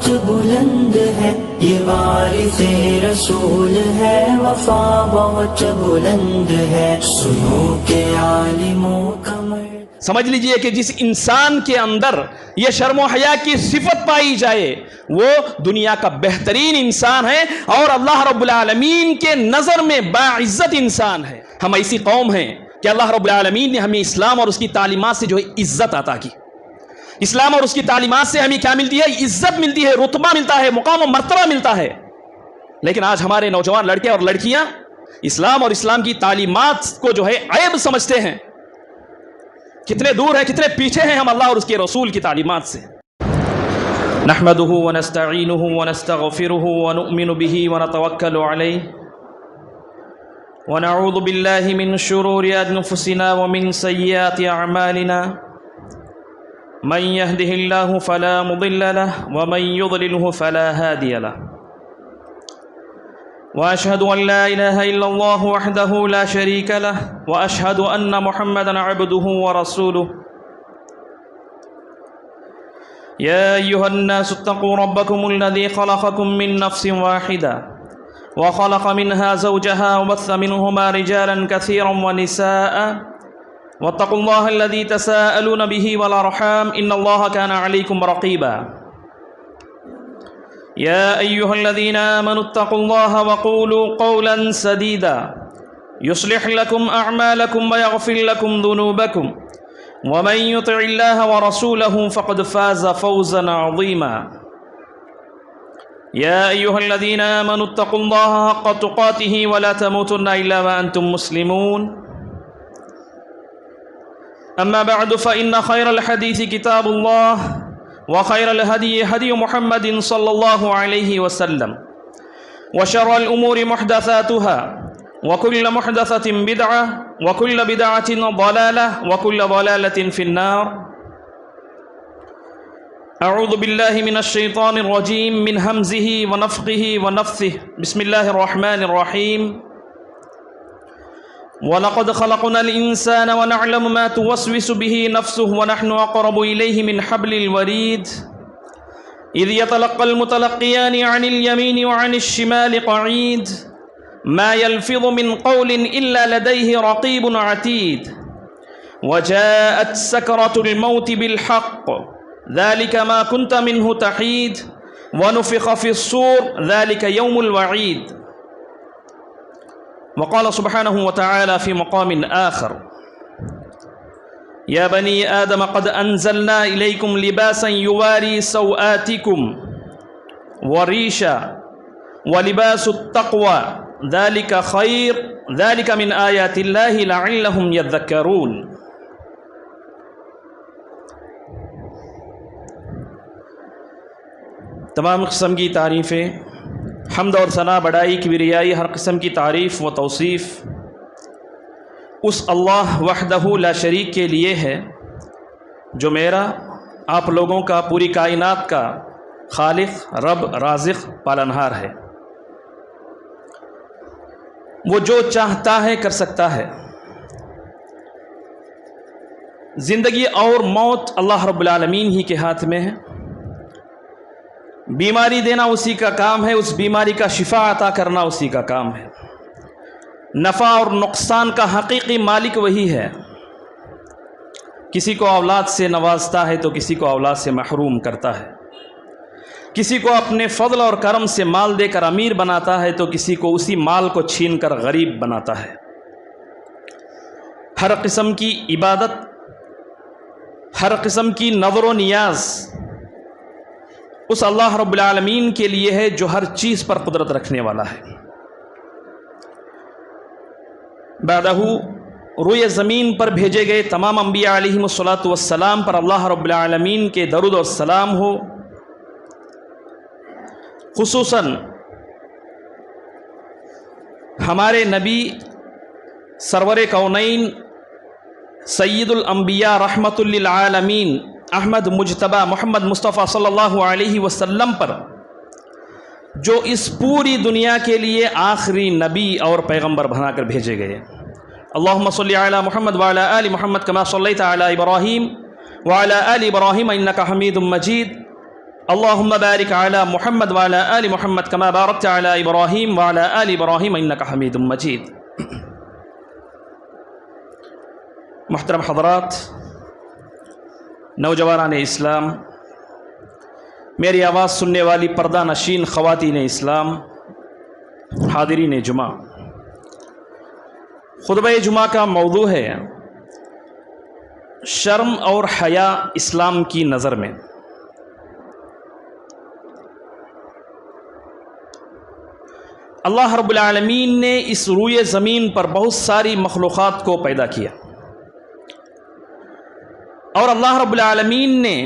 بہت بلند ہے، یہ وارث رسول ہے، وفا بہت بلند ہے، سنو کہ عالموں کا سمجھ لیجئے کہ جس انسان کے اندر یہ شرم و حیا کی صفت پائی جائے وہ دنیا کا بہترین انسان ہے اور اللہ رب العالمین کے نظر میں باعزت انسان ہے۔ ہم ایسی قوم ہیں کہ اللہ رب العالمین نے ہمیں اسلام اور اس کی تعلیمات سے جو ہے عزت عطا کی۔ اسلام اور اس کی تعلیمات سے ہمیں کیا ملتی ہے؟ عزت ملتی ہے، رتبہ ملتا ہے، مقام و مرتبہ ملتا ہے۔ لیکن آج ہمارے نوجوان لڑکے اور لڑکیاں اسلام اور اسلام کی تعلیمات کو جو ہے عیب سمجھتے ہیں۔ کتنے دور ہیں، کتنے پیچھے ہیں ہم اللہ اور اس کے رسول کی تعلیمات سے۔ نحمده ونستعینه ونستغفره ونؤمن به ونتوکل علیہ ونعوذ باللہ من شرور انفسنا ومن سیئات اعمالنا من يهده الله فلا مضل له ومن يضلله فلا هادي له وأشهد أن لا إله إلا الله وحده لا شريك له وأشهد أن محمدا عبده ورسوله يا أيها الناس اتقوا ربكم الذي خلقكم من نفس واحدة وخلق منها زوجها وبث منهما رجالا كثيرا ونساء واتقوا الله الذي تساءلون به والأرحام إن الله كان عليكم رقيبا يا أيها الذين آمنوا اتقوا الله وقولوا قولا سديدا يصلح لكم أعمالكم ويغفر لكم ذنوبكم ومن يطع الله ورسوله فقد فاز فوزا عظيما يا أيها الذين آمنوا اتقوا الله حق تقاته ولا تموتن إلا وأنتم مسلمون أما بعد فإن خير الحديث كتاب الله وخير الهدي هدي محمد صلى الله عليه وسلم وشر الأمور محدثاتها وكل محدثة بدعة وكل بدعة ضلالة وكل ضلالة في النار أعوذ بالله من الشيطان الرجيم من همزه ونفخه ونفثه بسم الله الرحمن الرحيم وَلَقَدْ خَلَقْنَا الْإِنسَانَ وَنَعْلَمُ مَا تُوَسْوِسُ بِهِ نَفْسُهُ وَنَحْنُ أَقْرَبُ إِلَيْهِ مِنْ حَبْلِ الْوَرِيدِ إِذْ يَتَلَقَّى الْمُتَلَقِّيَانِ عَنِ الْيَمِينِ وَعَنِ الشِّمَالِ قَعِيدٌ مَا يَلْفِظُ مِنْ قَوْلٍ إِلَّا لَدَيْهِ رَقِيبٌ عَتِيدٌ وَجَاءَتْ سَكْرَةُ الْمَوْتِ بِالْحَقِّ ذَلِكَ مَا كُنْتَ مِنْهُ تَحِيدُ وَنُفِخَ فِي الصُّورِ ذَلِكَ يَوْمُ الْوَعِيدِ وقال سبحانه وتعالى في مقام آخر يا بني آدم قد أنزلنا إليكم لباسا يواري سوآتكم وريشا ولباس التقوى ذلك خير ذلك من آيات الله لعلهم يذكرون۔ تمام قسم کی تعریفیں، حمد اور ثنا، بڑائی، کبریائی، ہر قسم کی تعریف و توصیف اس اللہ وحدہ لا شریک کے لیے ہے جو میرا، آپ لوگوں کا، پوری کائنات کا خالق، رب، رازق، پالنہار ہے۔ وہ جو چاہتا ہے کر سکتا ہے۔ زندگی اور موت اللہ رب العالمین ہی کے ہاتھ میں ہے۔ بیماری دینا اسی کا کام ہے، اس بیماری کا شفا عطا کرنا اسی کا کام ہے۔ نفع اور نقصان کا حقیقی مالک وہی ہے۔ کسی کو اولاد سے نوازتا ہے تو کسی کو اولاد سے محروم کرتا ہے، کسی کو اپنے فضل اور کرم سے مال دے کر امیر بناتا ہے تو کسی کو اسی مال کو چھین کر غریب بناتا ہے۔ ہر قسم کی عبادت، ہر قسم کی نظر و نیاز اس اللہ رب العالمین کے لیے ہے جو ہر چیز پر قدرت رکھنے والا ہے۔ بعدہ روئے زمین پر بھیجے گئے تمام انبیاء علیہم الصلاۃ والسلام پر اللہ رب العالمین کے درود و سلام ہو۔ خصوصاً ہمارے نبی سرور کونین سید الانبیاء رحمت للعالمین احمد مجتبی محمد مصطفیٰ صلی اللہ علیہ وسلم پر، جو اس پوری دنیا کے لیے آخری نبی اور پیغمبر بنا کر بھیجے گئے۔ اللہم صلی علی محمد وعلی آل محمد کما صلیت علی ابراہیم وعلی آل ابراہیم انک حمید مجید۔ اللهم بارك على محمد وعلى آل محمد كما باركت على إبراهيم وعلى آل إبراهيم إنك حميد مجيد. محترم حضرات، نوجوانان اسلام، میری آواز سننے والی پردہ نشین خواتین اسلام، حاضرین جمعہ، خطبہ جمعہ کا موضوع ہے شرم اور حیا اسلام کی نظر میں۔ اللہ رب العالمین نے اس روئے زمین پر بہت ساری مخلوقات کو پیدا کیا، اور اللہ رب العالمین نے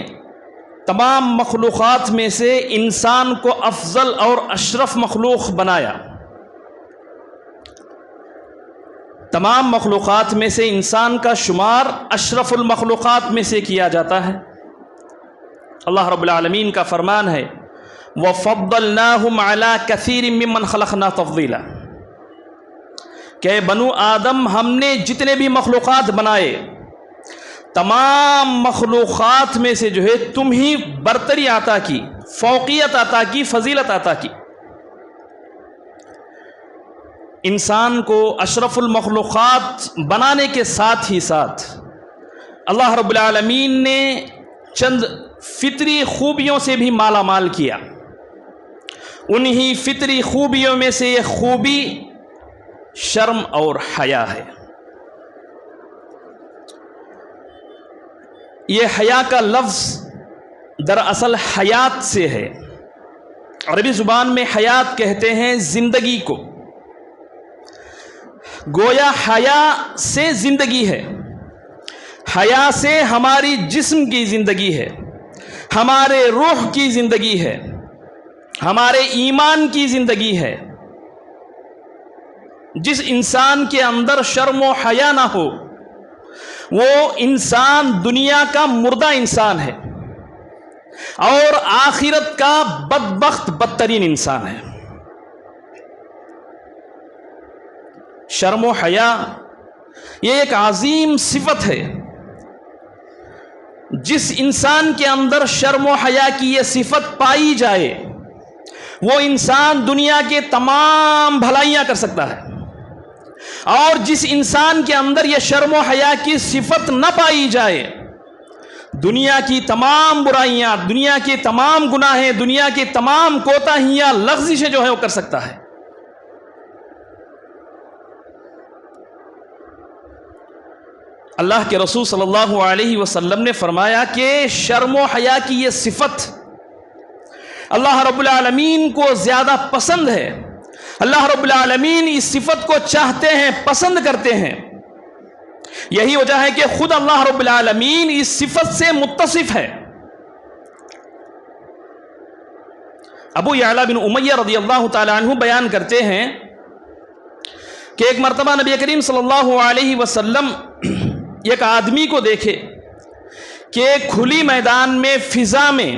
تمام مخلوقات میں سے انسان کو افضل اور اشرف مخلوق بنایا۔ تمام مخلوقات میں سے انسان کا شمار اشرف المخلوقات میں سے کیا جاتا ہے۔ اللہ رب العالمین کا فرمان ہے وَفَضَّلْنَاهُمْ عَلَىٰ كَثِيرٍ مِّمَّنْ خَلَقْنَا تَفْضِيلًا، کہ بنو آدم ہم نے جتنے بھی مخلوقات بنائے، تمام مخلوقات میں سے جو ہے تم ہی برتری عطا کی، فوقیت عطا کی، فضیلت عطا کی۔ انسان کو اشرف المخلوقات بنانے کے ساتھ ہی ساتھ اللہ رب العالمین نے چند فطری خوبیوں سے بھی مالا مال کیا۔ انہی فطری خوبیوں میں سے یہ خوبی شرم اور حیا ہے۔ یہ حیا کا لفظ دراصل حیات سے ہے۔ عربی زبان میں حیات کہتے ہیں زندگی کو، گویا حیا سے زندگی ہے۔ حیا سے ہماری جسم کی زندگی ہے، ہمارے روح کی زندگی ہے، ہمارے ایمان کی زندگی ہے۔ جس انسان کے اندر شرم و حیا نہ ہو وہ انسان دنیا کا مردہ انسان ہے اور آخرت کا بدبخت بدترین انسان ہے۔ شرم و حیا یہ ایک عظیم صفت ہے۔ جس انسان کے اندر شرم و حیا کی یہ صفت پائی جائے وہ انسان دنیا کے تمام بھلائیاں کر سکتا ہے، اور جس انسان کے اندر یہ شرم و حیا کی صفت نہ پائی جائے دنیا کی تمام برائیاں، دنیا کے تمام گناہیں، دنیا کی تمام کوتاہیاں، لغزشیں جو ہے وہ کر سکتا ہے۔ اللہ کے رسول صلی اللہ علیہ وسلم نے فرمایا کہ شرم و حیا کی یہ صفت اللہ رب العالمین کو زیادہ پسند ہے۔ اللہ رب العالمین اس صفت کو چاہتے ہیں، پسند کرتے ہیں۔ یہی وجہ ہے کہ خود اللہ رب العالمین اس صفت سے متصف ہے۔ ابو یعلا بن امیہ رضی اللہ تعالی عنہ بیان کرتے ہیں کہ ایک مرتبہ نبی کریم صلی اللہ علیہ وسلم ایک آدمی کو دیکھے کہ کھلی میدان میں فضا میں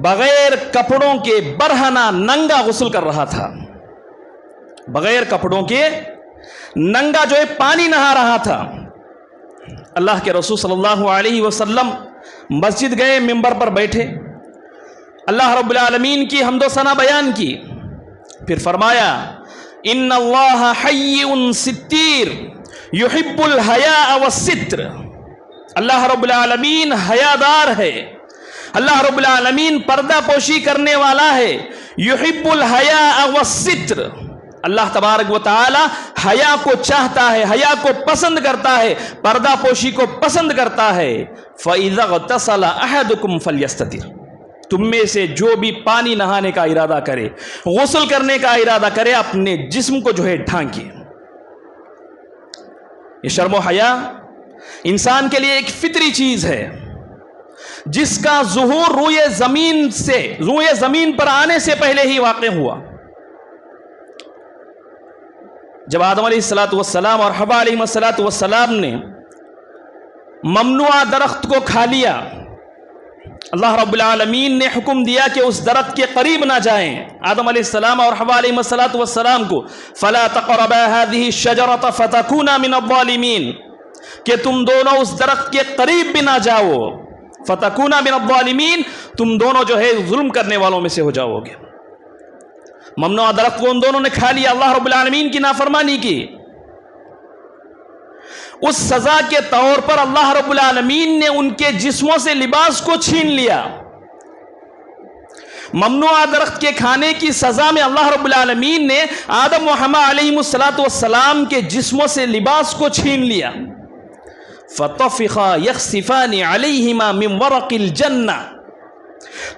بغیر کپڑوں کے برہنہ ننگا غسل کر رہا تھا، بغیر کپڑوں کے ننگا جو ہے پانی نہا رہا تھا۔ اللہ کے رسول صلی اللہ علیہ وسلم مسجد گئے، منبر پر بیٹھے، اللہ رب العالمین کی حمد و ثنا بیان کی، پھر فرمایا ان اللہ حی ستیر یحب الحیاء والستر۔ اللہ رب العالمین حیادار ہے، اللہ رب العالمین پردہ پوشی کرنے والا ہے۔ یحب الحیاء والستر، اللہ تبارک و تعالی حیا کو چاہتا ہے، حیا کو پسند کرتا ہے، پردہ پوشی کو پسند کرتا ہے۔ فَإِذَا اغْتَسَلَ أَحَدُكُمْ فَلْيَسْتَتِرْ، تم میں سے جو بھی پانی نہانے کا ارادہ کرے، غسل کرنے کا ارادہ کرے، اپنے جسم کو جو ہے ڈھانکے۔ یہ شرم و حیا انسان کے لیے ایک فطری چیز ہے جس کا ظہور روئے زمین پر آنے سے پہلے ہی واقع ہوا۔ جب آدم علیہ السلام اور حوا علیہ السلام نے ممنوع درخت کو کھا لیا، اللہ رب العالمین نے حکم دیا کہ اس درخت کے قریب نہ جائیں۔ آدم علیہ السلام اور حوا علیہ السلام کو فَلَا تَقْرَبَا هَذِهِ الشَّجَرَةَ فَتَكُونَا مِنَ الظَّالِمِينَ، کہ تم دونوں اس درخت کے قریب بھی نہ جاؤ فتکونا من الظالمین، تم دونوں جو ہے ظلم کرنے والوں میں سے ہو جاؤ گے۔ ممنوع درخت کو ان دونوں نے کھا لیا، اللہ رب العالمین کی نافرمانی کی، اس سزا کے طور پر اللہ رب العالمین نے ان کے جسموں سے لباس کو چھین لیا۔ ممنوع درخت کے کھانے کی سزا میں اللہ رب العالمین نے آدم و حوا علیہم السلام کے جسموں سے لباس کو چھین لیا۔ فَطَفِخَا يَخْصِفَانِ عَلَيْهِمَا مِنْ وَرَقِ الْجَنَّةِ،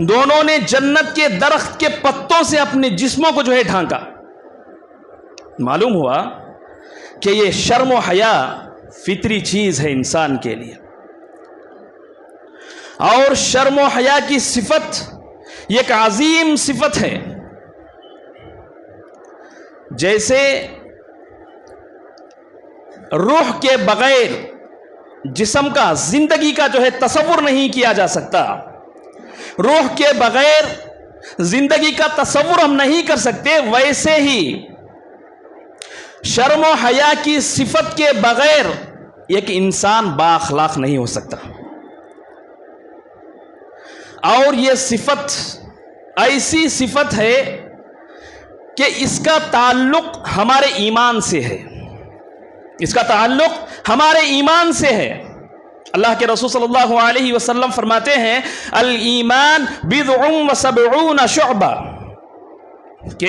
دونوں نے جنت کے درخت کے پتوں سے اپنے جسموں کو جو ہے ڈھانکا۔ معلوم ہوا کہ یہ شرم و حیا فطری چیز ہے انسان کے لیے، اور شرم و حیا کی صفت یہ ایک عظیم صفت ہے۔ جیسے روح کے بغیر جسم کا، زندگی کا جو ہے تصور نہیں کیا جا سکتا، روح کے بغیر زندگی کا تصور ہم نہیں کر سکتے، ویسے ہی شرم و حیا کی صفت کے بغیر ایک انسان با اخلاق نہیں ہو سکتا۔ اور یہ صفت ایسی صفت ہے کہ اس کا تعلق ہمارے ایمان سے ہے، اس کا تعلق ہمارے ایمان سے ہے۔ اللہ کے رسول صلی اللہ علیہ وسلم فرماتے ہیں الایمان بضع و70 شعبہ، کہ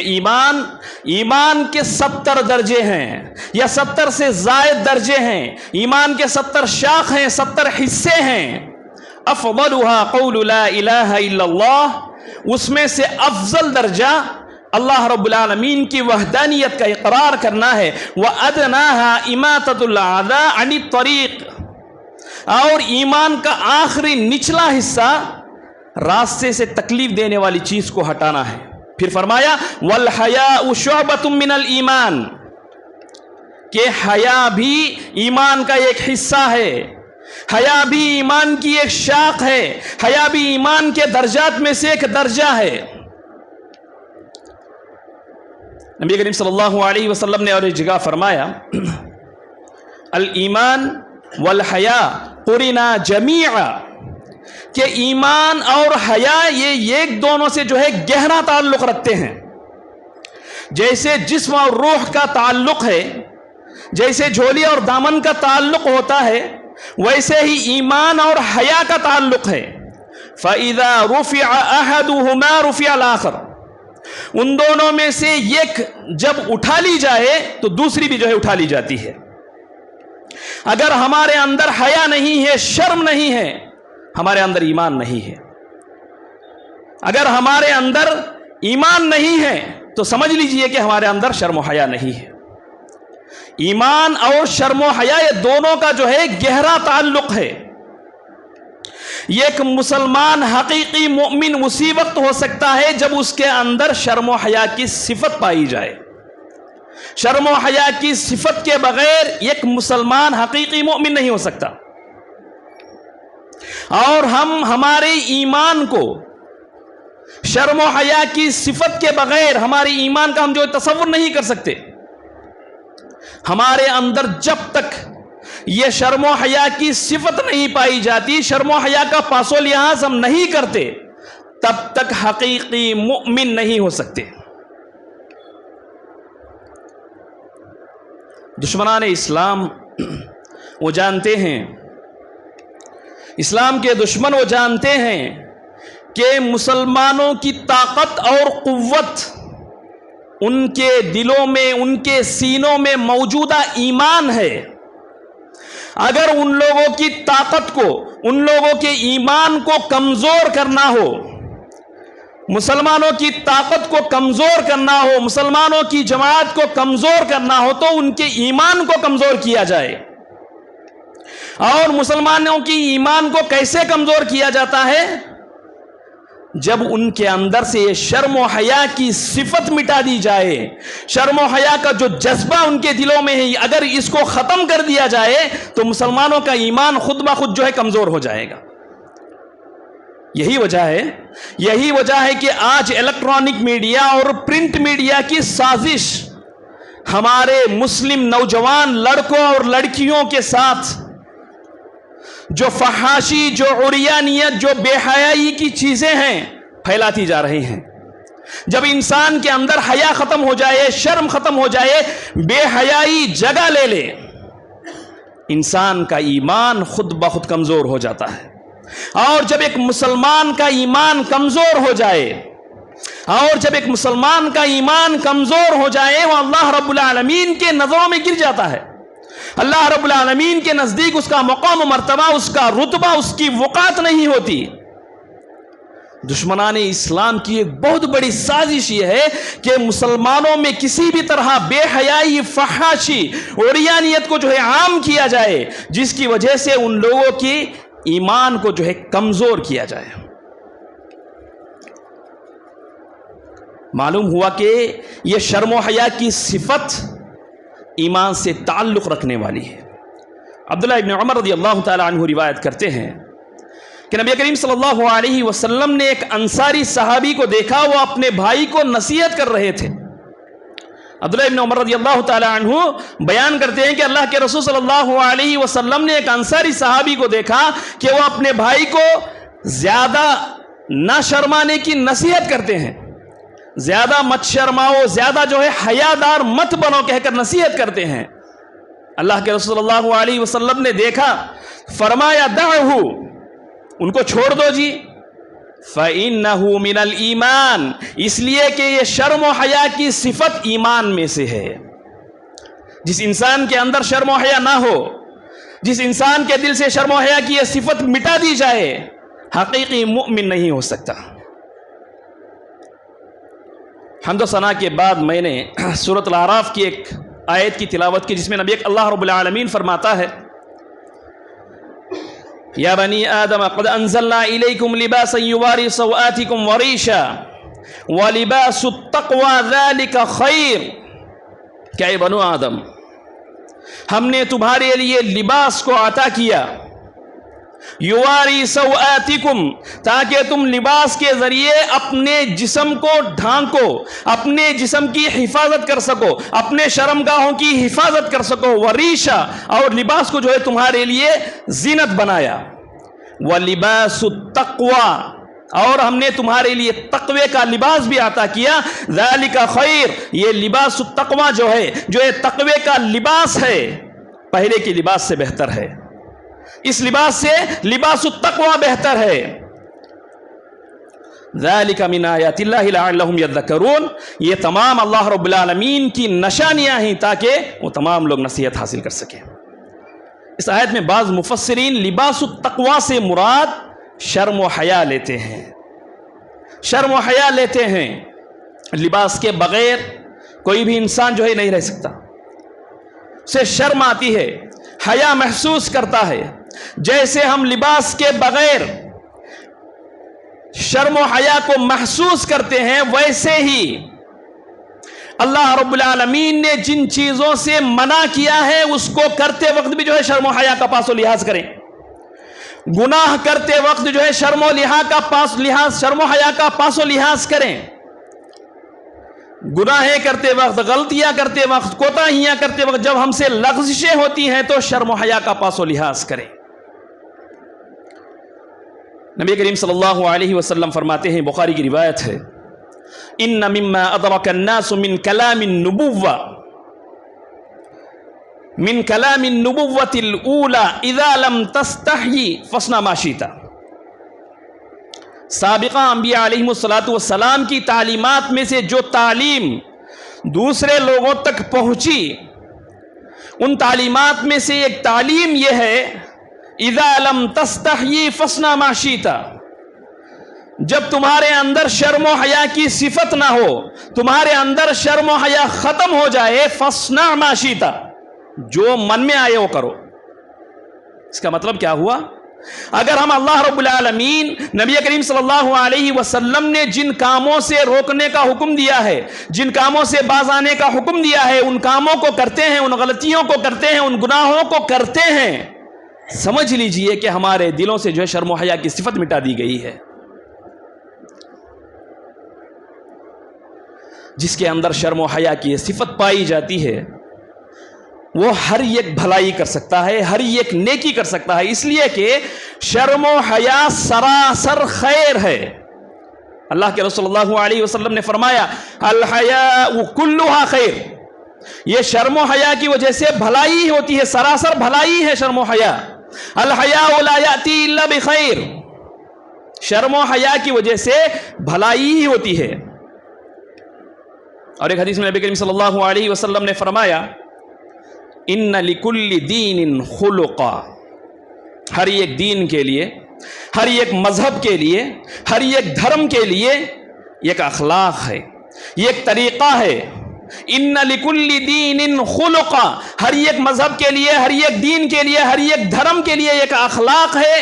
ایمان کے 70 درجے ہیں یا 70 سے زائد درجے ہیں، ایمان کے 70 شاخ ہیں، 70 حصے ہیں۔ افضلها قول لا الہ الا اللہ، اس میں سے افضل درجہ اللہ رب العالمین کی وحدانیت کا اقرار کرنا ہے۔ وَأَدْنَاهَا إِمَاتَةُ الْأَعْدَاءِ عَنِ الطَّرِيقِ، اور ایمان کا آخری نچلا حصہ راستے سے تکلیف دینے والی چیز کو ہٹانا ہے۔ پھر فرمایا وَالْحَيَاءُ شُعْبَةٌ مِّنَ الْإِيمَانِ، کہ حیا بھی ایمان کا ایک حصہ ہے، حیا بھی ایمان کی ایک شاخ ہے، حیا بھی ایمان کے درجات میں سے ایک درجہ ہے۔ نبی کریم صلی اللہ علیہ وسلم نے اور ایک جگہ فرمایا الایمان والحیا قرنا جمیعا، کہ ایمان اور حیا یہ ایک دونوں سے جو ہے گہرا تعلق رکھتے ہیں۔ جیسے جسم اور روح کا تعلق ہے، جیسے جھولی اور دامن کا تعلق ہوتا ہے، ویسے ہی ایمان اور حیا کا تعلق ہے۔ فَإِذَا رُفِعَ أَحَدُهُمَا رُفِعَ الْآخَرُ، ان دونوں میں سے ایک جب اٹھا لی جائے تو دوسری بھی جو ہے اٹھا لی جاتی ہے۔ اگر ہمارے اندر حیا نہیں ہے، شرم نہیں ہے، ہمارے اندر ایمان نہیں ہے۔ اگر ہمارے اندر ایمان نہیں ہے تو سمجھ لیجئے کہ ہمارے اندر شرم و حیا نہیں ہے۔ ایمان اور شرم و حیا یہ دونوں کا جو ہے گہرا تعلق ہے۔ یہ ایک مسلمان حقیقی مومن اسی وقت ہو سکتا ہے جب اس کے اندر شرم و حیا کی صفت پائی جائے۔ شرم و حیا کی صفت کے بغیر ایک مسلمان حقیقی مومن نہیں ہو سکتا۔ اور ہم ہمارے ایمان کو شرم و حیا کی صفت کے بغیر ہماری ایمان کا ہم جو تصور نہیں کر سکتے۔ ہمارے اندر جب تک یہ شرم و حیا کی صفت نہیں پائی جاتی، شرم و حیا کا پاس و لحاظ ہم نہیں کرتے، تب تک حقیقی مؤمن نہیں ہو سکتے۔ دشمنان اسلام وہ جانتے ہیں، اسلام کے دشمن وہ جانتے ہیں کہ مسلمانوں کی طاقت اور قوت ان کے دلوں میں، ان کے سینوں میں موجودہ ایمان ہے۔ اگر ان لوگوں کی طاقت کو، ان لوگوں کے ایمان کو کمزور کرنا ہو، مسلمانوں کی طاقت کو کمزور کرنا ہو، مسلمانوں کی جماعت کو کمزور کرنا ہو، تو ان کے ایمان کو کمزور کیا جائے۔ اور مسلمانوں کی ایمان کو کیسے کمزور کیا جاتا ہے؟ جب ان کے اندر سے یہ شرم و حیا کی صفت مٹا دی جائے، شرم و حیا کا جو جذبہ ان کے دلوں میں ہے، اگر اس کو ختم کر دیا جائے تو مسلمانوں کا ایمان خود بخود جو ہے کمزور ہو جائے گا۔ یہی وجہ ہے کہ آج الیکٹرانک میڈیا اور پرنٹ میڈیا کی سازش ہمارے مسلم نوجوان لڑکوں اور لڑکیوں کے ساتھ جو فحاشی، جو عریانیت، جو بے حیائی کی چیزیں ہیں پھیلاتی جا رہی ہیں۔ جب انسان کے اندر حیا ختم ہو جائے، شرم ختم ہو جائے، بے حیائی جگہ لے لے، انسان کا ایمان خود بخود کمزور ہو جاتا ہے۔ اور جب ایک مسلمان کا ایمان کمزور ہو جائے، وہ اللہ رب العالمین کے نظروں میں گر جاتا ہے۔ اللہ رب العالمین کے نزدیک اس کا مقام و مرتبہ، اس کا رتبہ، اس کی وقعت نہیں ہوتی۔ دشمنان اسلام کی ایک بہت بڑی سازش یہ ہے کہ مسلمانوں میں کسی بھی طرح بے حیائی، فحاشی، عریانیت کو عام کیا جائے، جس کی وجہ سے ان لوگوں کی ایمان کو کمزور کیا جائے۔ معلوم ہوا کہ یہ شرم و حیا کی صفت ایمان سے تعلق رکھنے والی ہے۔ عبداللہ ابن عمر رضی اللہ تعالی عنہ روایت کرتے ہیں کہ نبی کریم صلی اللہ علیہ وسلم نے ایک انصاری صحابی کو دیکھا، وہ اپنے بھائی کو نصیحت کر رہے تھے۔ عبداللہ ابن عمر رضی اللہ تعالی عنہ بیان کرتے ہیں کہ اللہ کے رسول صلی اللہ علیہ وسلم نے ایک انصاری صحابی کو دیکھا کہ وہ اپنے بھائی کو زیادہ نہ شرمانے کی نصیحت کرتے ہیں، زیادہ مت شرماؤ، زیادہ حیادار مت بنو کہہ کر نصیحت کرتے ہیں۔ اللہ کے رسول صلی اللہ علیہ وسلم نے دیکھا، فرمایا دعہ، ان کو چھوڑ دو جی، فَإِنَّهُ مِنَ الْإِيمَانِ، اس لیے کہ یہ شرم و حیا کی صفت ایمان میں سے ہے۔ جس انسان کے اندر شرم و حیا نہ ہو، جس انسان کے دل سے شرم و حیا کی یہ صفت مٹا دی جائے، حقیقی مؤمن نہیں ہو سکتا۔ حمد و ثنا کے بعد میں نے سورۃ الاعراف کی ایک آیت کی تلاوت کی، جس میں نبی اللہ رب العالمین فرماتا ہے، یا بنی آدم قد انزلنا الیکم لباسا یواری سوآتکم وریشا ولباس التقوی ذالک خیر، کہ اے بنو آدم، ہم نے تمہارے لیے لباس کو عطا کیا، یواری سوآتکم، تاکہ تم لباس کے ذریعے اپنے جسم کو ڈھانکو، اپنے جسم کی حفاظت کر سکو، اپنے شرمگاہوں کی حفاظت کر سکو، وریشا، اور لباس کو تمہارے لیے زینت بنایا، وَلِبَاسُ التَّقْوَى، اور ہم نے تمہارے لیے تقوی کا لباس بھی عطا کیا، ذَلِكَ خَيْرٌ، یہ لباس التقوی جو یہ تقوی کا لباس ہے، پہلے کے لباس سے بہتر ہے، اس لباس سے لباس التقوی بہتر ہے۔ ذَلِكَ مِنْ آیَاتِ اللَّهِ لَعَلَّهُمْ يَذَّكَّرُونَ، یہ تمام اللہ رب العالمین کی نشانیاں ہیں تاکہ وہ تمام لوگ نصیحت حاصل کر سکیں۔ اس آیت میں بعض مفسرین لباس التقوی سے مراد شرم و حیا لیتے ہیں، شرم و حیا لیتے ہیں۔ لباس کے بغیر کوئی بھی انسان نہیں رہ سکتا، اسے شرم آتی ہے، حیا محسوس کرتا ہے۔ جیسے ہم لباس کے بغیر شرم و حیا کو محسوس کرتے ہیں، ویسے ہی اللہ رب العالمین نے جن چیزوں سے منع کیا ہے اس کو کرتے وقت بھی شرم و حیا کا پاس و لحاظ کریں۔ گناہ کرتے وقت شرم و حیا کا پاس و لحاظ کریں۔ گناہیں کرتے وقت، غلطیاں کرتے وقت، کوتاہیاں کرتے وقت جب ہم سے لغزشیں ہوتی ہیں تو شرم و حیا کا پاس و لحاظ کریں۔ نبی کریم صلی اللہ علیہ وسلم فرماتے ہیں، بخاری کی روایت ہے، ان مما ادرک الناس من کلام النبوۃ الاولى اذا لم تستحی فاصنع ما شئت۔ سابقہ انبیاء علیہم الصلوۃ والسلام کی تعلیمات میں سے جو تعلیم دوسرے لوگوں تک پہنچی، ان تعلیمات میں سے ایک تعلیم یہ ہے، اذا لم تستحی فاصنع ما شئت، جب تمہارے اندر شرم و حیا کی صفت نہ ہو، تمہارے اندر شرم و حیا ختم ہو جائے، فاصنع ما شئت، جو من میں آئے وہ کرو۔ اس کا مطلب کیا ہوا؟ اگر ہم اللہ رب العالمین، نبی کریم صلی اللہ علیہ وسلم نے جن کاموں سے روکنے کا حکم دیا ہے، جن کاموں سے باز آنے کا حکم دیا ہے، ان کاموں کو کرتے ہیں، ان غلطیوں کو کرتے ہیں، ان گناہوں کو کرتے ہیں، سمجھ لیجئے کہ ہمارے دلوں سے شرم و حیا کی صفت مٹا دی گئی ہے۔ جس کے اندر شرم و حیا کی صفت پائی جاتی ہے وہ ہر ایک بھلائی کر سکتا ہے، ہر ایک نیکی کر سکتا ہے، اس لیے کہ شرم و حیا سراسر خیر ہے۔ اللہ کے رسول اللہ علیہ وسلم نے فرمایا الحیاء کلھا خیر، یہ شرم و حیا کی وجہ سے بھلائی ہوتی ہے، سراسر بھلائی ہے شرم و حیا۔ الحیاء لا یأتی الا بخیر، شرم و حیا کی وجہ سے بھلائی ہی ہوتی ہے۔ اور ایک حدیث میں نبی کریم صلی اللہ علیہ وسلم نے فرمایا ان لکل دین خلقا، ہر ایک دین کے لیے، ہر ایک مذہب کے لیے، ہر ایک دھرم کے لیے ایک اخلاق ہے، یہ ایک طریقہ ہے۔ ان لکل دین خلقا، ہر ایک مذہب کے لیے، ہر ایک دین کے لیے، ہر ایک دھرم کے لیے ایک اخلاق ہے،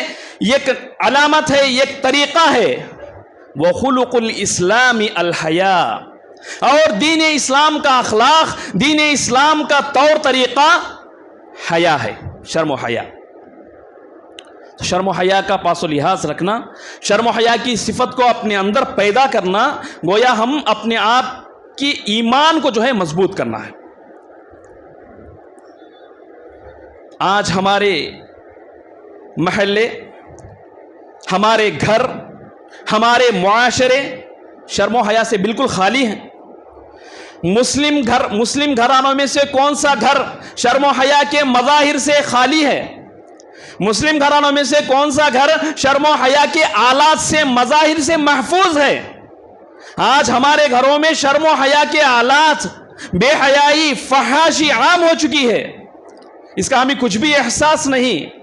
ایک علامت ہے، ایک طریقہ ہے۔ وخلق الاسلام الحیاء، اور دین اسلام کا اخلاق، دین اسلام کا طور طریقہ حیا ہے، شرم و حیا۔ شرم و حیا کا پاس و لحاظ رکھنا، شرم و حیا کی صفت کو اپنے اندر پیدا کرنا، گویا ہم اپنے آپ کی ایمان کو جو ہے مضبوط کرنا ہے۔ آج ہمارے محلے، ہمارے گھر، ہمارے معاشرے شرم و حیا سے بالکل خالی ہیں۔ مسلم گھرانوں میں سے کون سا گھر شرم و حیا کے مظاہر سے خالی ہے؟ مسلم گھرانوں میں سے کون سا گھر شرم و حیا کے آلات سے، مظاہر سے محفوظ ہے؟ آج ہمارے گھروں میں شرم و حیا کے آلات، بے حیائی، فحاشی عام ہو چکی ہے، اس کا ہمیں کچھ بھی احساس نہیں۔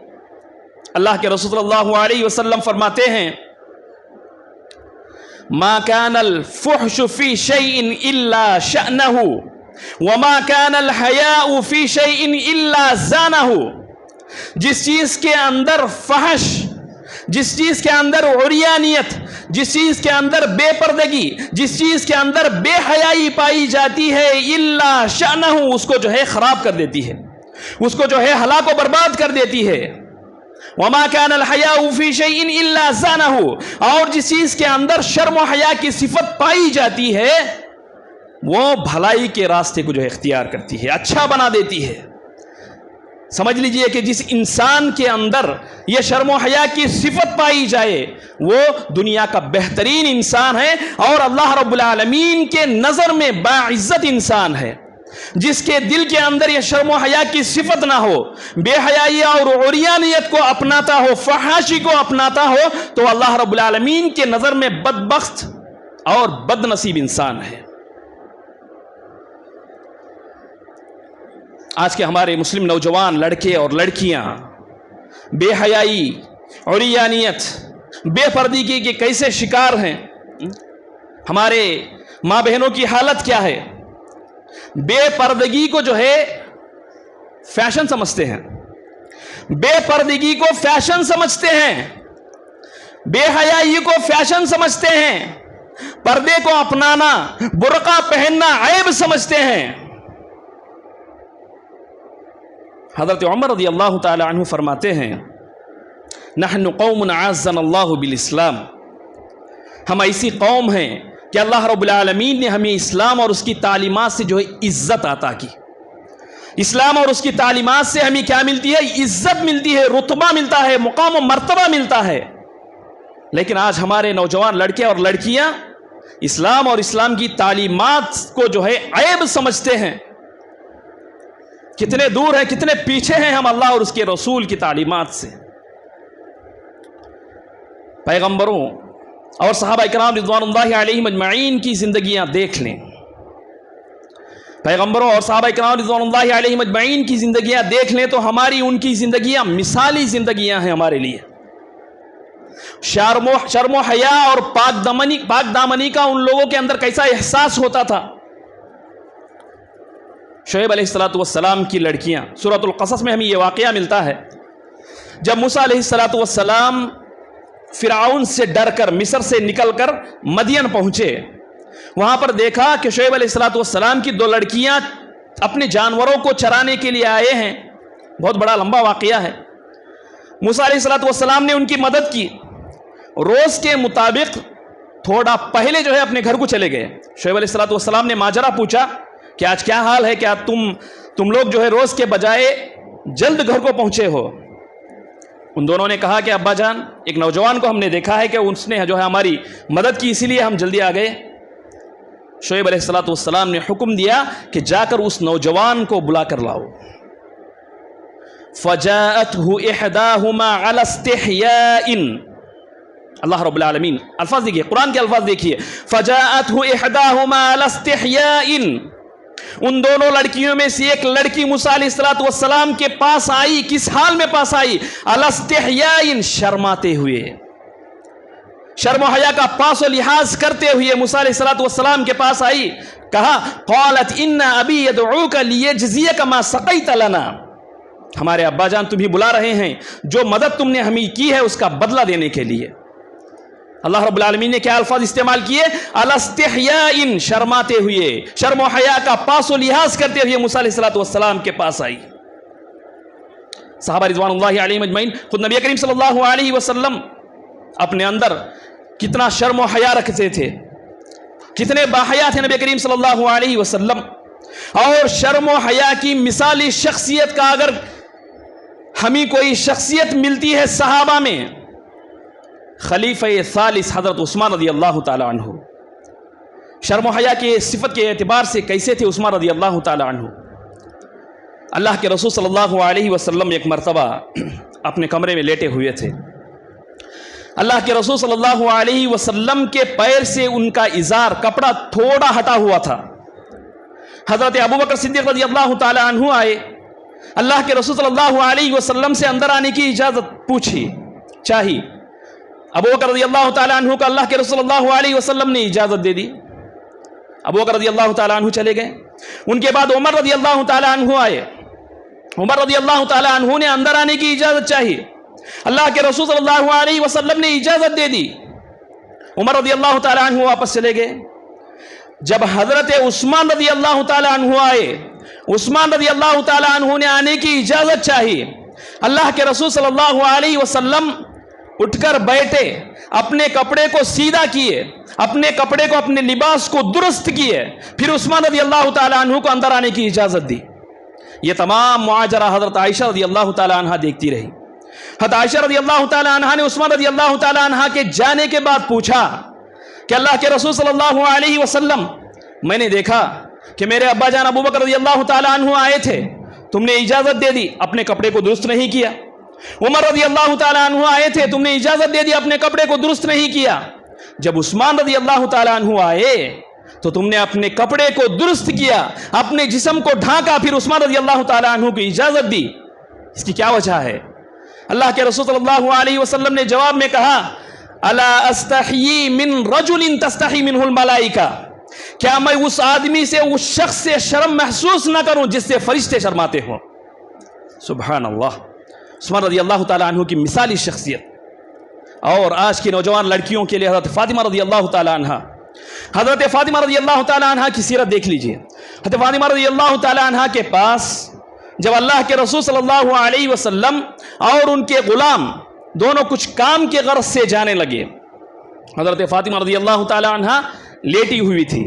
اللہ کے رسول صلی اللہ علیہ وسلم فرماتے ہیں ما كان الفحش في شيء الا شأنه وما كان الحياء في شيء الا زانه، جس چیز کے اندر فحش، جس چیز کے اندر عریانیت، جس چیز کے اندر بے پردگی، جس چیز کے اندر بے حیائی پائی جاتی ہے الا شأنه، اس کو جو ہے خراب کر دیتی ہے، اس کو جو ہے ہلاک و برباد کر دیتی ہے۔ وما كان الحياء في شيء الا زانه، اور جس چیز کے اندر شرم و حیا کی صفت پائی جاتی ہے وہ بھلائی کے راستے کو جو ہے اختیار کرتی ہے، اچھا بنا دیتی ہے۔ سمجھ لیجئے کہ جس انسان کے اندر یہ شرم و حیا کی صفت پائی جائے وہ دنیا کا بہترین انسان ہے، اور اللہ رب العالمین کے نظر میں باعزت انسان ہے۔ جس کے دل کے اندر یہ شرم و حیا کی صفت نہ ہو، بے حیائی اور عریانیت کو اپناتا ہو، فحاشی کو اپناتا ہو، تو اللہ رب العالمین کے نظر میں بدبخت اور بد نصیب انسان ہے۔ آج کے ہمارے مسلم نوجوان لڑکے اور لڑکیاں بے حیائی، عریانیت، بے پردگی کے کیسے شکار ہیں۔ ہمارے ماں بہنوں کی حالت کیا ہے؟ بے پردگی کو جو ہے فیشن سمجھتے ہیں، بے پردگی کو فیشن سمجھتے ہیں، بے حیائی کو فیشن سمجھتے ہیں، پردے کو اپنانا، برقع پہننا عیب سمجھتے ہیں۔ حضرت عمر رضی اللہ تعالی عنہ فرماتے ہیں نحن قوم اعزنا اللہ بالاسلام، ہم ایسی قوم ہیں کہ اللہ رب العالمین نے ہمیں اسلام اور اس کی تعلیمات سے جو ہے عزت عطا کی۔ اسلام اور اس کی تعلیمات سے ہمیں کیا ملتی ہے؟ عزت ملتی ہے، رتبہ ملتا ہے، مقام و مرتبہ ملتا ہے۔ لیکن آج ہمارے نوجوان لڑکے اور لڑکیاں اسلام اور اسلام کی تعلیمات کو جو ہے عیب سمجھتے ہیں۔ کتنے دور ہیں، کتنے پیچھے ہیں ہم اللہ اور اس کے رسول کی تعلیمات سے۔ پیغمبروں اور صحابہ اکرام رضوان اللہ علیہم اجمعین کی زندگیاں دیکھ لیں، پیغمبروں اور صحابہ اکرام رضوان اللہ علیہم اجمعین کی زندگیاں دیکھ لیں تو ہماری ان کی زندگیاں مثالی زندگیاں ہیں ہمارے لیے۔ شرم و حیا اور پاک دامنی کا ان لوگوں کے اندر کیسا احساس ہوتا تھا۔ شعیب علیہ السلام کی لڑکیاں، سورۃ القصص میں ہمیں یہ واقعہ ملتا ہے جب موسیٰ علیہ السلام فرعون سے ڈر کر مصر سے نکل کر مدین پہنچے، وہاں پر دیکھا کہ شعیب علیہ السلام کی دو لڑکیاں اپنے جانوروں کو چرانے کے لیے آئے ہیں۔ بہت بڑا لمبا واقعہ ہے۔ موسیٰ علیہ السلام نے ان کی مدد کی، روز کے مطابق تھوڑا پہلے جو ہے اپنے گھر کو چلے گئے۔ شعیب علیہ السلام نے ماجرا پوچھا کہ آج کیا حال ہے، کیا تم لوگ جو ہے روز کے بجائے جلد گھر کو پہنچے ہو؟ ان دونوں نے کہا کہ ابا جان، ایک نوجوان کو ہم نے دیکھا ہے کہ اس نے جو ہے ہماری مدد کی، اسی لیے ہم جلدی آ گئے۔ شعیب علیہ السلام نے حکم دیا کہ جا کر اس نوجوان کو بلا کر لاؤ۔ فَجَاءَتْهُ إِحْدَاهُمَا عَلَى اسْتِحْيَاءٍ، اللہ رب العالمین الفاظ دیکھیے، قرآن کے الفاظ دیکھیے، فَجَاءَتْهُ إِحْدَاهُمَا عَلَى اسْتِحْيَاءٍ، ان دونوں لڑکیوں میں سے ایک لڑکی موسیٰ علیہ السلام کے پاس آئی۔ کس حال میں پاس آئی؟ عَلَى اسْتِحْيَاءٍ، شرماتے ہوئے، شرم و حیا کا پاس و لحاظ کرتے ہوئے موسیٰ علیہ السلام کے پاس آئی۔ کہا قالت ان ابی یدعوک لیجزیک ما سقیت لنا، ہمارے ابا جان تمہیں بلا رہے ہیں، جو مدد تم نے ہمیں کی ہے اس کا بدلہ دینے کے لیے۔ اللہ رب العالمین نے کیا الفاظ استعمال کیے؟ علی استحیاء، شرماتے ہوئے، شرم و حیا کا پاس و لحاظ کرتے ہوئے موسیٰ علیہ السلام کے پاس آئی۔ صحابہ رضوان اللہ علیہم اجمعین، خود نبی کریم صلی اللہ علیہ وسلم اپنے اندر کتنا شرم و حیا رکھتے تھے، کتنے باحیا تھے نبی کریم صلی اللہ علیہ وسلم۔ اور شرم و حیا کی مثالی شخصیت کا اگر ہمیں کوئی شخصیت ملتی ہے صحابہ میں، خلیفہ ثالث حضرت عثمان رضی اللہ تعالی عنہ۔ شرم و حیا کی صفت کے اعتبار سے کیسے تھے عثمان رضی اللہ تعالی عنہ؟ اللہ کے رسول صلی اللہ علیہ وسلم ایک مرتبہ اپنے کمرے میں لیٹے ہوئے تھے۔ اللہ کے رسول صلی اللہ علیہ وسلم کے پیر سے ان کا ازار، کپڑا تھوڑا ہٹا ہوا تھا۔ حضرت ابوبکر صدیق رضی اللہ تعالی عنہ آئے، اللہ کے رسول صلی اللہ علیہ وسلم سے اندر آنے کی اجازت پوچھی، چاہی۔ ابوبکر رضی اللہ تعالی عنہ کو اللہ کے رسول صلی اللہ علیہ وسلم نے اجازت دے دی۔ ابوبکر رضی اللہ تعالی عنہ چلے گئے۔ ان کے بعد عمر رضی اللہ تعالی عنہ آئے۔ عمر رضی اللہ تعالی عنہ نے اندر آنے کی اجازت چاہی، اللہ کے رسول صلی اللہ علیہ وسلم نے اجازت دے دی۔ عمر رضی اللہ تعالی عنہ واپس چلے گئے۔ جب حضرت عثمان رضی اللہ تعالی عنہ آئے، عثمان رضی اللہ تعالی عنہ نے آنے کی اجازت چاہی، اللہ کے رسول صلی اللہ علیہ وسلم اٹھ کر بیٹھے، اپنے کپڑے کو سیدھا کیے، اپنے کپڑے کو، اپنے لباس کو درست کیے، پھر عثمان رضی اللہ تعالی عنہ کو اندر آنے کی اجازت دی۔ یہ تمام معاجرہ حضرت عائشہ رضی اللہ تعالی عنہ دیکھتی رہی۔ حضرت عائشہ رضی اللہ تعالی عنہ نے عثمان رضی اللہ تعالی عنہ کے جانے کے بعد پوچھا کہ اللہ کے رسول صلی اللہ علیہ وسلم، میں نے دیکھا کہ میرے ابا جان ابوبکر رضی اللہ تعالی عنہ آئے تھے، تم نے اجازت دے دی، اپنے کپڑے کو درست نہیں کیا۔ عمر رضی اللہ تعالی عنہ آئے تھے، تم نے اجازت دے دی، اپنے کپڑے کو درست نہیں کیا۔ جب عثمان رضی اللہ تعالی عنہ آئے تو تم نے اپنے کپڑے کو درست کیا، اپنے جسم کو ڈھانکا، پھر عثمان رضی اللہ تعالی عنہ کو اجازت دی۔ اس کی کیا وجہ ہے؟ اللہ کے رسول صلی اللہ علیہ وسلم نے جواب میں کہا، الا استحیی من رجل تستحی منہ الملائکہ، کیا میں اس آدمی سے، اس شخص سے شرم محسوس نہ کروں جس سے فرشتے شرماتے ہوں؟ سبحان اللہ، عثمان رضی اللہ تعالی عنہ کی مثالی شخصیت۔ اور آج کی نوجوان لڑکیوں کے لیے حضرت فاطمہ رضی اللہ تعالی عنہ، حضرت فاطمہ رضی اللہ تعالی عنہ کی سیرت دیکھ لیجئے۔ حضرت فاطمہ رضی اللہ تعالی عنہ کے پاس جب اللہ کے رسول صلی اللہ علیہ وسلم اور ان کے غلام دونوں کچھ کام کے غرض سے جانے لگے، حضرت فاطمہ رضی اللہ تعالی عنہ لیٹی ہوئی تھی۔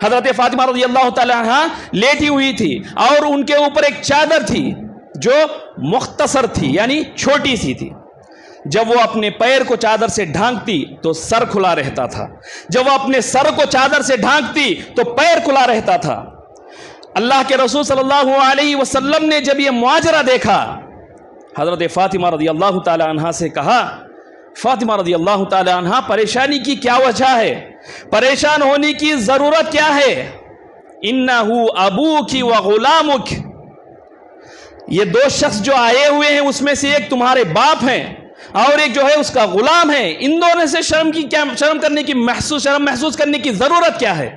حضرت فاطمہ رضی اللہ تعالی عنہ لیٹی ہوئی تھی اور ان کے اوپر ایک چادر تھی جو مختصر تھی، یعنی چھوٹی سی تھی۔ جب وہ اپنے پیر کو چادر سے ڈھانکتی تو سر کھلا رہتا تھا، جب وہ اپنے سر کو چادر سے ڈھانکتی تو پیر کھلا رہتا تھا۔ اللہ کے رسول صلی اللہ علیہ وسلم نے جب یہ معاجرہ دیکھا، حضرت فاطمہ رضی اللہ تعالی عنہ سے کہا، فاطمہ رضی اللہ تعالی عنہ، پریشانی کی کیا وجہ ہے؟ پریشان ہونے کی ضرورت کیا ہے؟ انہو ابوک و غلامک، یہ دو شخص جو آئے ہوئے ہیں اس میں سے ایک تمہارے باپ ہیں اور ایک جو ہے اس کا غلام ہے، ان دونوں سے شرم محسوس کرنے کی ضرورت کیا ہے؟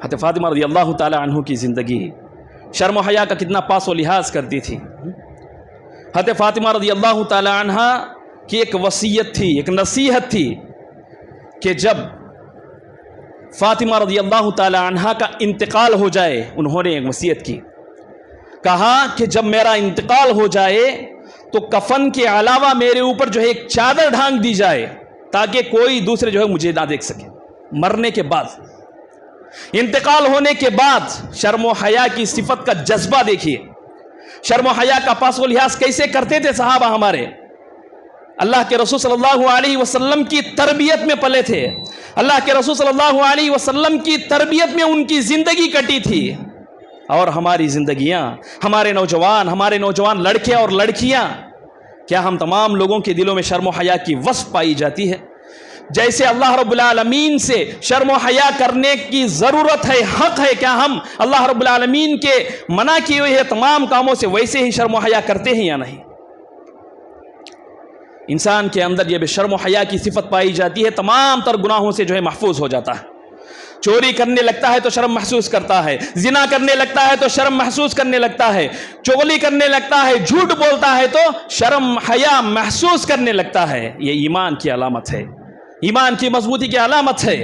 حضرت فاطمہ رضی اللہ تعالی عنہ کی زندگی شرم و حیا کا کتنا پاس و لحاظ کرتی تھی۔ حضرت فاطمہ رضی اللہ تعالی عنہ کی ایک وصیت تھی، ایک نصیحت تھی کہ جب فاطمہ رضی اللہ تعالی عنہ کا انتقال ہو جائے، انہوں نے ایک وصیت کی، کہا کہ جب میرا انتقال ہو جائے تو کفن کے علاوہ میرے اوپر جو ہے ایک چادر ڈھانک دی جائے تاکہ کوئی دوسرے جو ہے مجھے نہ دیکھ سکے۔ مرنے کے بعد انتقال ہونے کے بعد شرم و حیا کی صفت کا جذبہ دیکھیے، شرم و حیا کا پاس و لحاظ کیسے کرتے تھے صحابہ ہمارے، اللہ کے رسول صلی اللہ علیہ وسلم کی تربیت میں پلے تھے، اللہ کے رسول صلی اللہ علیہ وسلم کی تربیت میں ان کی زندگی کٹی تھی، اور ہماری زندگیاں، ہمارے نوجوان لڑکے اور لڑکیاں، کیا ہم تمام لوگوں کے دلوں میں شرم و حیا کی وصف پائی جاتی ہے؟ جیسے اللہ رب العالمین سے شرم و حیا کرنے کی ضرورت ہے، حق ہے، کیا ہم اللہ رب العالمین کے منع کیے ہوئے تمام کاموں سے ویسے ہی شرم و حیا کرتے ہیں یا نہیں؟ انسان کے اندر یہ شرم و حیا کی صفت پائی جاتی ہے، تمام تر گناہوں سے جو ہے محفوظ ہو جاتا ہے۔ چوری کرنے لگتا ہے تو شرم محسوس کرتا ہے، زنا کرنے لگتا ہے تو شرم محسوس کرنے لگتا ہے، چغلی کرنے لگتا ہے، جھوٹ بولتا ہے تو شرم حیا محسوس کرنے لگتا ہے۔ یہ ایمان کی علامت ہے، ایمان کی مضبوطی کی علامت ہے۔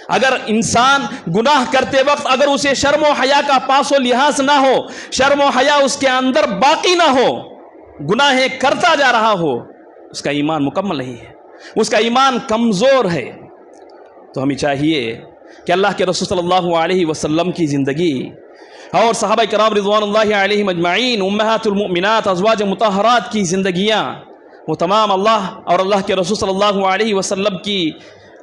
اگر انسان گناہ کرتے وقت اگر اسے شرم و حیا کا پاس و لحاظ نہ ہو، شرم و حیا اس کے اندر باقی نہ ہو، گناہیں کرتا جا رہا ہو، اس کا ایمان مکمل نہیں ہے، اس کا ایمان کمزور ہے۔ تو ہمیں چاہیے کہ اللہ کے رسول صلی اللہ علیہ وسلم کی زندگی اور صحابہ کرام رضوان اللہ علیہم اجمعین، امہات المؤمنات، ازواج مطہرات کی زندگیاں، وہ تمام اللہ اور اللہ کے رسول صلی اللہ علیہ وسلم کی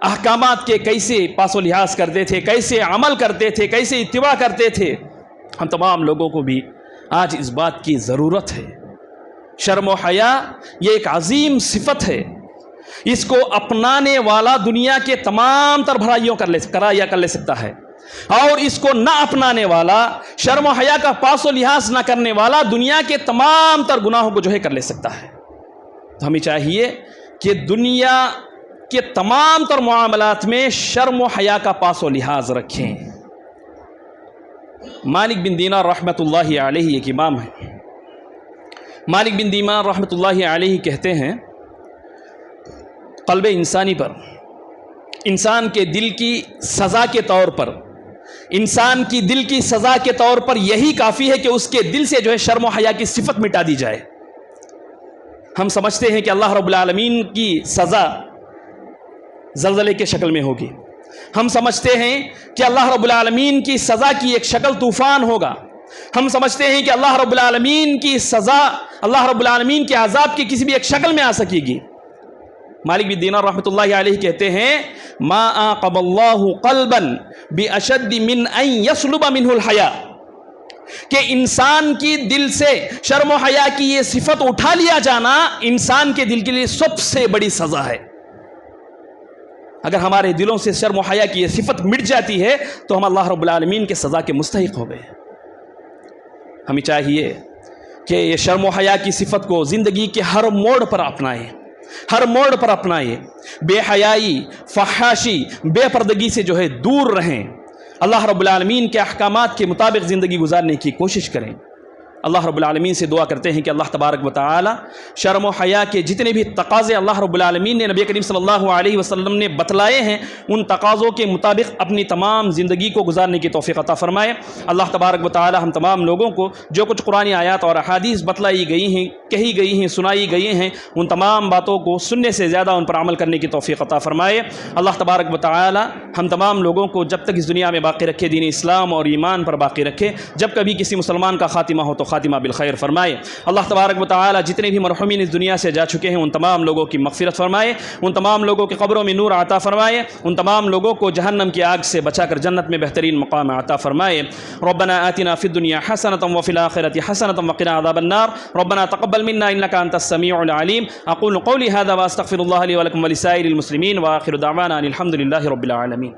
احکامات کے کیسے پاس و لحاظ کرتے تھے، کیسے عمل کرتے تھے، کیسے اتباع کرتے تھے، ہم تمام لوگوں کو بھی آج اس بات کی ضرورت ہے۔ شرم و حیا یہ ایک عظیم صفت ہے، اس کو اپنانے والا دنیا کے تمام تر بھلائیوں کر لے سکتا ہے، اور اس کو نہ اپنانے والا، شرم و حیا کا پاس و لحاظ نہ کرنے والا دنیا کے تمام تر گناہوں کو جو ہے کر لے سکتا ہے۔ تو ہمیں چاہیے کہ دنیا کے تمام تر معاملات میں شرم و حیا کا پاس و لحاظ رکھیں۔ مالک بن دینار رحمۃ اللہ علیہ ایک امام ہے، مالک بن دینار رحمۃ اللہ علیہ کہتے ہیں، قلب انسانی پر، انسان کے دل کی سزا کے طور پر، انسان کی دل کی سزا کے طور پر یہی کافی ہے کہ اس کے دل سے جو ہے شرم و حیا کی صفت مٹا دی جائے۔ ہم سمجھتے ہیں کہ اللہ رب العالمین کی سزا زلزلے کے شکل میں ہوگی، ہم سمجھتے ہیں کہ اللہ رب العالمین کی سزا کی ایک شکل طوفان ہوگا، ہم سمجھتے ہیں کہ اللہ رب العالمین کی سزا، اللہ رب العالمین کے عذاب کی کسی بھی ایک شکل میں آ سکے گی۔ مالک بن دینار رحمۃ اللہ علیہ کہتے ہیں، ما عاقب اللہ قلبا باشد من ان یسلب منہ الحیا، کہ انسان کی دل سے شرم و حیا کی یہ صفت اٹھا لیا جانا انسان کے دل کے لیے سب سے بڑی سزا ہے۔ اگر ہمارے دلوں سے شرم و حیا کی یہ صفت مٹ جاتی ہے تو ہم اللہ رب العالمین کے سزا کے مستحق ہو گئے۔ ہمیں چاہیے کہ یہ شرم و حیا کی صفت کو زندگی کے ہر موڑ پر اپنائیں، ہر موڑ پر اپنائیں، بے حیائی، فحاشی، بے پردگی سے جو ہے دور رہیں، اللہ رب العالمین کے احکامات کے مطابق زندگی گزارنے کی کوشش کریں۔ اللہ رب العالمین سے دعا کرتے ہیں کہ اللہ تبارک و تعالی شرم و حیا کے جتنے بھی تقاضے اللہ رب العالمین نے نبی کریم صلی اللہ علیہ وسلم نے بتلائے ہیں، ان تقاضوں کے مطابق اپنی تمام زندگی کو گزارنے کی توفیق عطا فرمائے۔ اللہ تبارک و تعالی ہم تمام لوگوں کو جو کچھ قرآنی آیات اور احادیث بتلائی گئی ہیں، کہی گئی ہیں، سنائی گئی ہیں، ان تمام باتوں کو سننے سے زیادہ ان پر عمل کرنے کی توفیق عطا فرمائے۔ اللہ تبارک و تعالی ہم تمام لوگوں کو جب تک اس دنیا میں باقی رکھے، دین اسلام اور ایمان پر باقی رکھے، جب کبھی کسی مسلمان کا خاتمہ ہو تو خاتمہ بالخیر فرمائے۔ اللہ تبارک و تعالی جتنے بھی مرحومین اس دنیا سے جا چکے ہیں ان تمام لوگوں کی مغفرت فرمائے، ان تمام لوگوں کے قبروں میں نور عطا فرمائے، ان تمام لوگوں کو جہنم کی آگ سے بچا کر جنت میں بہترین مقام عطا فرمائے۔ ربنا آتنا فی الدنیا حسنۃ وفی الآخرۃ حسنۃ وقنا عذاب النار۔ ربنا تقبل منا انک انت السمیع العلیم۔ اقول قولی ھذا واستغفر اللہ لی ولکم ولسائر المسلمین، وآخر دعوانا ان الحمد للہ رب العالمین۔